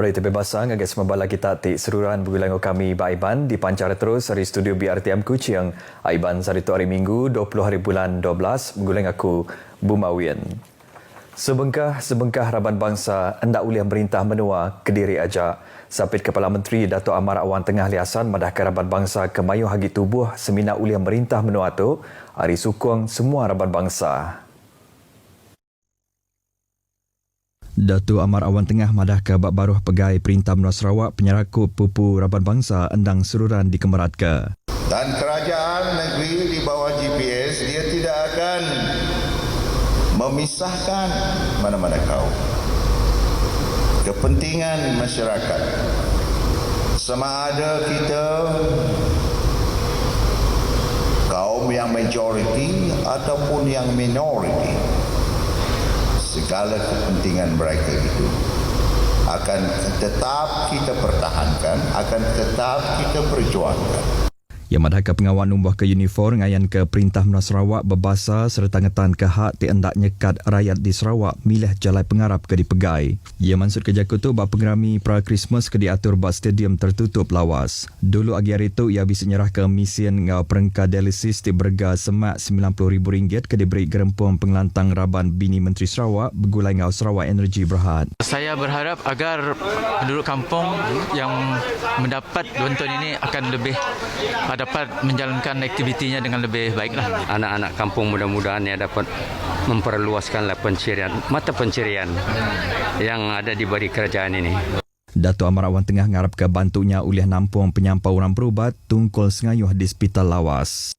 Berita bebasang agak semabala kita tik seruran bergulangan kami Ba Aiban dipancar terus dari studio BRTM Kuching. Aiban hari tu hari Minggu 20 hari bulan 12 bergulang aku Bumawian. Sebengkah Raban Bangsa hendak uliah merintah menua Kediri ajak. Sapit Kepala Menteri Dato' Amar Awan Tengah Liasan madah ke Raban Bangsa ke Mayu Hagi Tubuh semina uliah merintah menua tu hari sukong semua Raban Bangsa. Dato' Amar Awan Tengah madah ke bab baruh pegai Perintah Menua Sarawak penyerakup pupu Raban Bangsa endang seruran di Kemerat ke. Dan kerajaan negeri di bawah GPS dia tidak akan memisahkan mana-mana kaum. Kepentingan masyarakat. Sama ada kita kaum yang majoriti ataupun yang minoriti. Segala kepentingan mereka itu akan tetap kita pertahankan, akan tetap kita perjuangkan. Yang madah ke pengawal numbah ke uniform ngayan ke Perintah Menua Sarawak berbasa serta ngetan ke hak hendak nyekat rakyat di Sarawak milih jalai pengarap ke dipegai. Ia mansur ke Jakarta bab pengerami pra-Christmas ke diatur bab stadium tertutup lawas. Dulu agi hari itu ia bisa nyerah ke mesin ngau perengka dialisis di berga semak RM90,000 ke diberi gerempung pengelantang Raban Bini Menteri Sarawak bergulai ngau Sarawak Energy Berhad. Saya berharap agar penduduk kampung yang mendapat bantuan ini akan lebih dapat menjalankan aktivitinya dengan lebih baiklah. Anak-anak kampung mudah-mudahan ya dapat memperluaskanlah mata pencarian yang ada di balik kerajaan ini. Dato' Amar Awan Tengah ngarap ke bantunya uliah nampung penyampau orang berubat tungkol sengayuh di Hospital Lawas.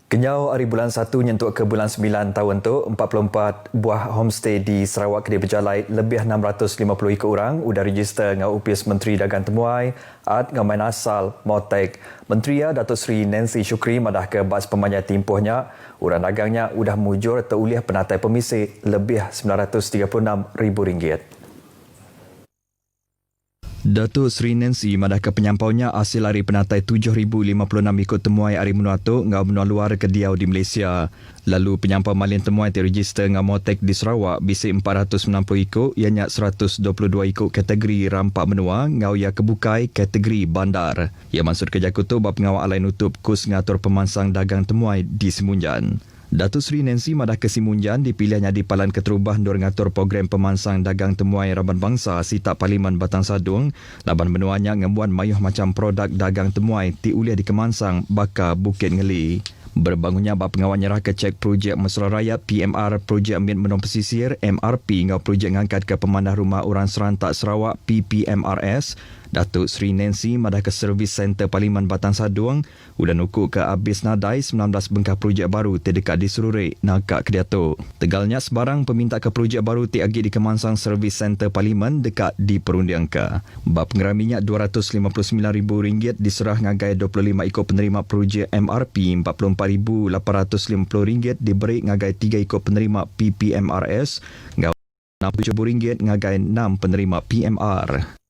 Kenyau hari bulan 1 nyentuk ke bulan 9 tahun tu 44 buah homestay di Sarawak kedai berjalai lebih 650 ikut orang udah register ngau UPS Menteri Dagang Temuai at ngau main asal Motek. Menteri Datuk Seri Nancy Shukri madah ke bas pemanjat timpuhnya urang dagangnya udah mujur teruliah penatai pemisik lebih RM936,000. Datuk Seri Nancy madah ke penyampaunya hasil hari penatai 7,056 ikut temuai hari menua tu ngau menua luar ke Diau di Malaysia. Lalu penyampau malin temuai terregister ngau Motek di Sarawak bisik 490 ikut ianya 122 ikut kategori rampak menua ngau ia kebukai kategori bandar. Ia maksud ke Jakarta bab pengawal lain nutup kurs ngatur pemansang dagang temuai di Semunjan. Datuk Seri Nancy madah ke Simunjan dipilihnya di Palan Keterubah Nur ngatur program pemansang dagang temuai Raban Bangsa Sita Parlimen Batang Sadung. Laban menuanya ngembuan mayuh macam produk dagang temuai diuliah di Kemansang Baka Bukit Ngeli. Berbangunnya bab pengawal nyerah ke cek projek Mesra Rakyat PMR Projek Amit Menong Pesisir MRP ngau projek ngangkat ke Pemandah Rumah Orang Serantak Sarawak PPMRS. Datuk Seri Nancy madah ke Servis Center Parlimen Batang Saduang udah nuku ke Abis Nadai 19 bengkah projek baru terdekat di Seruri nakak ke Datuk. Tegalnya sebarang peminta ke projek baru tiagi di Kemansang Servis Center Parlimen dekat di Perundian ke. Bab pengeraminya RM259,000 diserah ngagai 25 ikut penerima projek MRP RM44,850 diberi ngagai 3 ikut penerima PPMRS ngau RM60,000 ngagai 6 penerima PMR.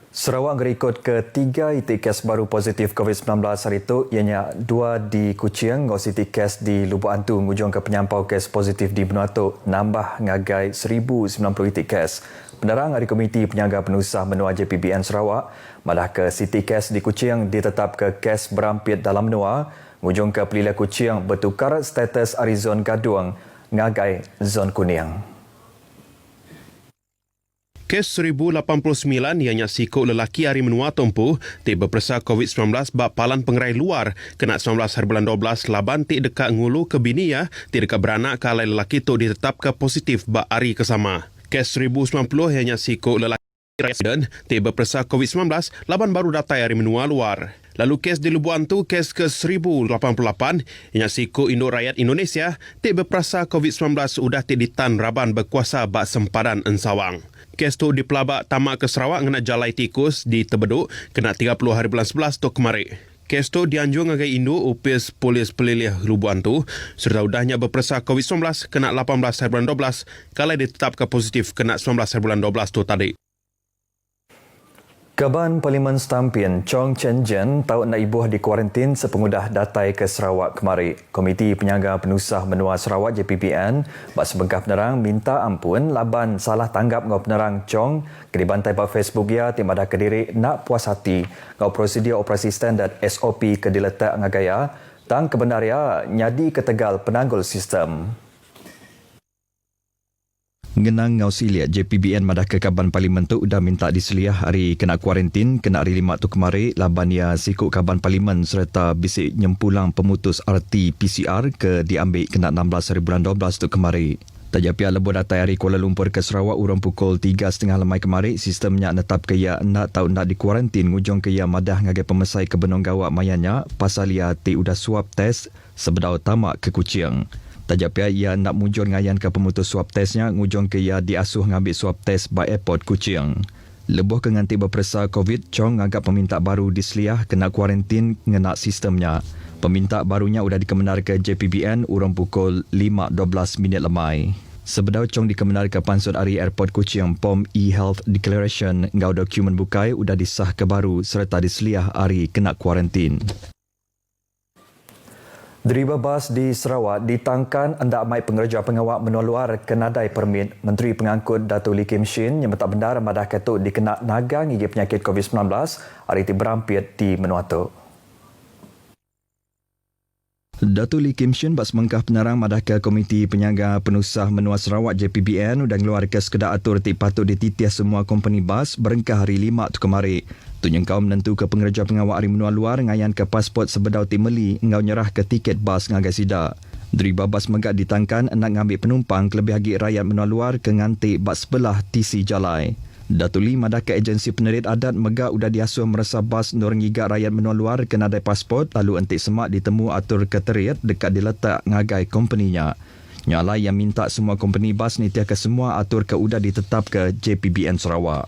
Sarawak ngerikut ketiga itik kes baru positif COVID-19 hari itu ianya 2 di Kuching, ngositi kes di Lubuk Antu ngujung ke penyampau kes positif di Benua Tu nambah ngagai 1,090 itik kes. Penerang hari Komiti Penyaga Penusah Menua JPBN Sarawak malah ke siti kes di Kuching ditetap ke kes berampit dalam menua ngujung ke Pelila Kuching bertukar status Arizon Gaduang ngagai zon kuning. Kes 1089 ianya sikut lelaki hari menua tempuh tiba persa COVID-19 bab palan pengerai luar kena 19 hari bulan 12 laban ti dekat ngulu ke bini ya ti dekat beranak kalai lelaki tu ditetap ke positif bab hari kesama. Kes 1090 ianya sikut lelaki resident tiba persa COVID-19 laban baru datai hari menua luar. Lalu kes di Lubuk Antu, kes ke 1088 ianya sikut Indo Rakyat Indonesia tiba persa COVID-19 udah ti ditan Raban berkuasa bab sempadan Ensawang. Kes tu di Pelabak Tamak ke Sarawak kena jalai tikus di Tebeduk kena 30 hari bulan 11 tu kemari. Kes tu dianjung agai Indo UPS Polis Pelilih Lubuk Antu serta udahnya berpersa COVID-19 kena 18 hari bulan 12 kalau ditetapkan positif kena 19 hari bulan 12 tu tadi. Kaban Parlimen Stampian Chong Chen Jen tahu nak ibuh di kuarantin sepengudah datai ke Sarawak kemari. Komiti Penyaga Penusah Menua Sarawak JPPN bak sebengkah penerang minta ampun laban salah tanggap ngau penerang Chong ke dibantai bak Facebook ia timadah kediri nak puas hati ngau prosedur operasi standard SOP ke diletak ngagaya tang kebenaria nyadi ketegal penanggul sistem. Ngenang ngau silia JPBN madah ke Kaban Parlimen tu dah minta diseliah hari kena kuarantin kena hari 5 tu kemari laban ia sikut Kaban Parlimen serta bisik nyempulang pemutus RT PCR ke diambil kena 16 hari bulan 12 tu kemari. Tajapi lebuh datai hari Kuala Lumpur ke Sarawak urang pukul 3.30 lemai kemari sistemnya netap ke ia nak tahu nak dikuarantin ngujung ke ia madah ngagai pemesai ke Benong Gawak mayanya pasal ia ti udah swab test sebedau tamak ke Kuching. Tajap ia nak mujur ngayan ke pemutus swab testnya ngujung ke ia diasuh ngambil swab test by airport Kuching. Lebuh ke nganti berpersa COVID, Chong agak peminta baru diseliah kena kuarantin ngenak sistemnya. Peminta barunya sudah dikemenar ke JPBN urang pukul 5.12 minit lemai. Sebedau Chong dikemenar ke Pansut Ari Airport Kuching POM e-Health Declaration ngau dokumen bukai sudah disah ke baru serta diseliah hari kena kuarantin. Deriba bas di Sarawak ditangkan hendak mai pengerja pengawal menua luar kenadai permit. Menteri Pengangkut Datuk Lee Kim Shin yang tak benar madah ketut dikena naga ngigi penyakit COVID-19 hari ti berampit di menua tu. Datuk Lee Kim Shin bak semengkah penarang madah ke Komiti Penyaga Penusah Menua Sarawak JPBN dan keluar ke sekedar atur ti patut dititiah semua company bas berengkah hari 5 tu kemari. Tunyang kaum menentu ke pengerja pengawal hari menua luar ngayan ke pasport sebedau ti meli ngau nyerah ke tiket bas ngagai sida. Deriba bas megak ditangkan nak ngambil penumpang kelebih lagi rakyat menua luar ke nganti bak sebelah TC Jalai. Datuk Lee madah ke agensi penerit adat megak udah diasuh merasa bas norang gigak rakyat menua luar ke nadai pasport lalu entik semak ditemu atur keteriat dekat diletak ngagai kompeninya. Nyala yang minta semua company bas ni tiah ke semua atur ke udah ditetap ke JPBN Sarawak.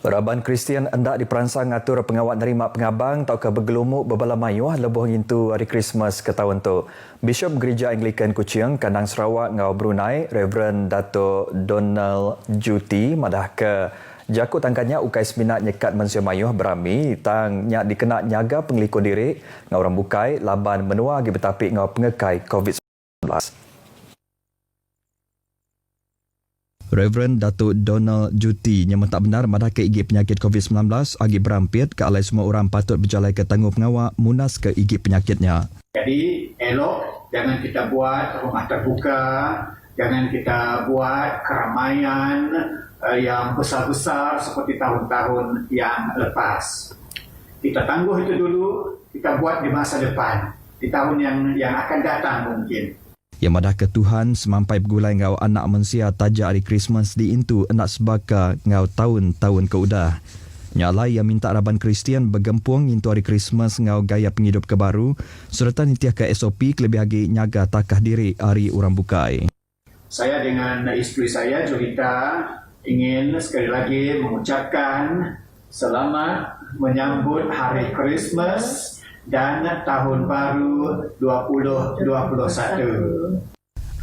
Raban Kristian hendak diperansang atur pengawal nerima pengabang tau ke bergelumuk berbala mayuh lebuh ngintu hari Christmas ke tahun tu. Bishop Gereja Anglikan Kuching Kandang Sarawak ngau Brunei Reverend Dato' Donald Juti madah ke jakut tangkannya ukai seminat nyekat manusia mayuh berami tang nyak dikena nyaga pengeliko diri ngau orang bukai laban menua agi betapik ngau pengekai COVID-19. Reverend Dato' Donald Juti yang tak benar madah ke igi penyakit COVID-19 agi berampit ke alai semua orang patut berjalai ke tangguh pengawal munas ke igi penyakitnya. Jadi elok jangan kita buat rumah terbuka, jangan kita buat keramaian yang besar-besar seperti tahun-tahun yang lepas. Kita tangguh itu dulu, kita buat di masa depan, di tahun yang akan datang mungkin. Yang madah ke Tuhan semampai bergulai ngau anak manusia tajak hari Christmas di intu enak sebaka ngau tahun-tahun ke udah. Nyalai yang minta Raban Kristian bergempung intu hari Christmas ngau gaya penghidup kebaru serta nitiah ke SOP kelebih lagi nyaga takah diri hari orang bukai. Saya dengan isteri saya Julita ingin sekali lagi mengucapkan selamat menyambut hari Christmas dan tahun baru 2021.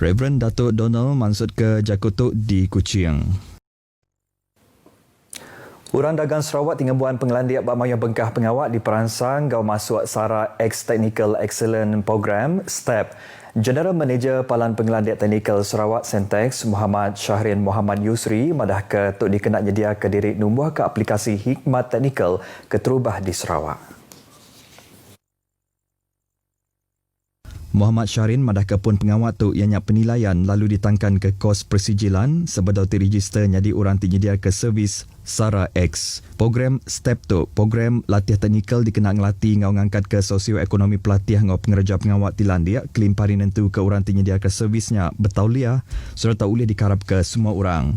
Reverend Dato' Donald mansud ke Jakutuk di Kuching. Urang dagang Sarawak tinggal buan pengelandiak bak mayang bengkah pengawak diperansang gau masuk SARA X Technical Excellent Program STEP. General Manager Palan Pengelandiak Teknikal Sarawak Sentex Muhammad Syahrin Muhammad Yusri madah ke tuk dikena nyedia ke diri numbuh ke aplikasi Hikmat Teknikal keterubah di Sarawak. Muhammad Syahrin madah ke pun pengawat tu ianya penilaian lalu ditangkan ke kos persijilan sebedau diregister jadi orang tinyedia ke servis SARA X. Program STEP tu, program latihan teknikal dikenal ngelatih ngau ngangkat ke sosioekonomi pelatih ngau pengerja pengawat tilandia kelimpari nentu ke orang tinyedia ke servisnya betauliah serta boleh dikarap ke semua orang.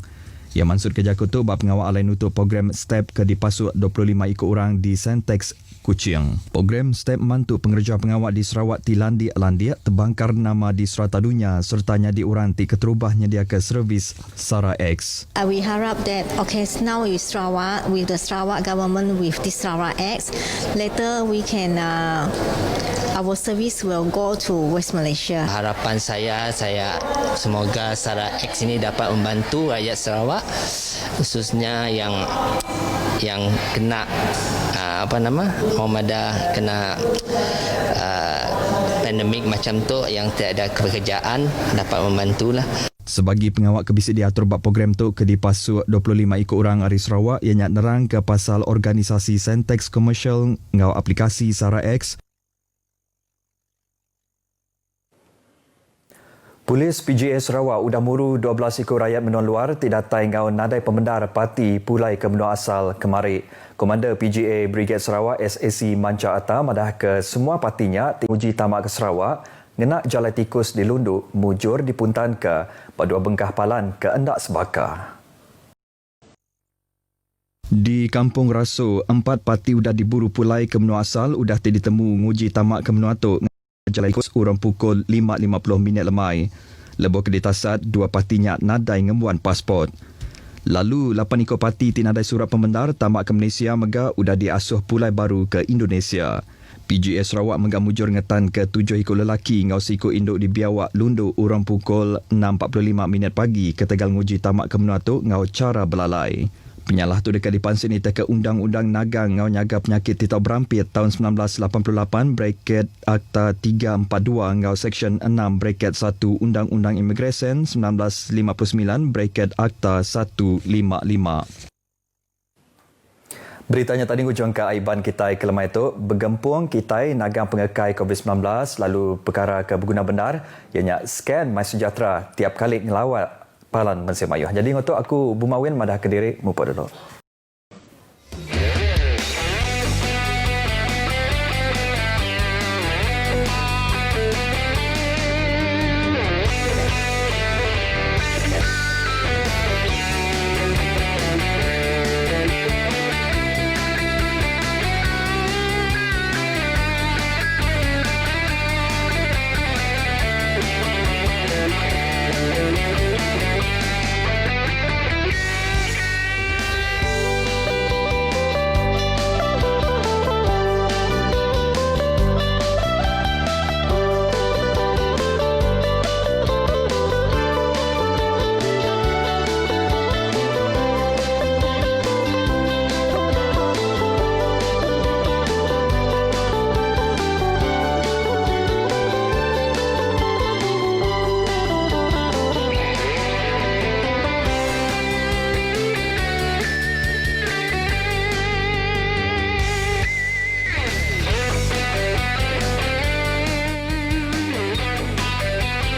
Yang mansud ke Jakutuk bab pengawal alai nutup program STEP ke dipasuk 25 ikut orang di Sentex Kuching. Program STEP mantu pengerja pengawal di Sarawak Landia terbangkar nama di serata dunia sertanya di orang ti keterubahnya dia ke servis SARA X. We harap that now with Sarawak, with the Sarawak government with this SARA X, later we can our service will go to West Malaysia. Harapan saya semoga SARA X ini dapat membantu rakyat Sarawak khususnya yang yang kena orang ada kena pandemik macam tu yang tiada pekerjaan dapat membantulah. Sebagi pengawal kebisik diatur bab program tu ke dipasuk 25 ikut orang Ari Sarawak yang nak nerang ke pasal organisasi Sentex Commercial ngau aplikasi Sara X. Polis PGA Sarawak udah muru 12 ikut rakyat menua luar tidak datai ngau nadai pemendar parti pulai ke menua asal kemari. Komander PGA Brigade Sarawak SAC Manca Atta madah ke semua partinya uji tamak ke Sarawak ngenak jalan tikus di Lunduk mujur dipuntan ke Padua Bengkah Palan ke Endak Sebaka. Di Kampung Raso, 4 parti udah diburu pulai ke menua asal udah ditemu nguji tamak ke menua tu jalan tikus urang pukul 5.50 lemai. Lebih ke ditasat 2 partinya nadai ngembuan pasport. Lalu 8 ikut parti tinadai surat pemendar tamak ke Malaysia mega udah diasuh pulai baru ke Indonesia. PGA Sarawak mega mujur ngetan ke 7 ikut lelaki ngau sikut induk di Biawak Lunduk urang pukul 6.45 pagi ke tegal nguji tamak ke menua tu ngau cara belalai. Penyalah tu dekat dipansin ni ke Undang-Undang Nagang ngau nyaga penyakit titau berampit tahun 1988 bracket Akta 342 ngau Seksyen 6 bracket 1 Undang-Undang Imigresen 1959 bracket Akta 155. Beritanya tadi hujung ke Aiban Kitai ke lemah itu, bergempung Kitai nagang pengekai COVID-19 lalu perkara ke berguna benar ianya scan MySejahtera tiap kali ngelawat Palan Mensemayuh. Jadi untuk aku Bumawin madah ke diri mupa dulu.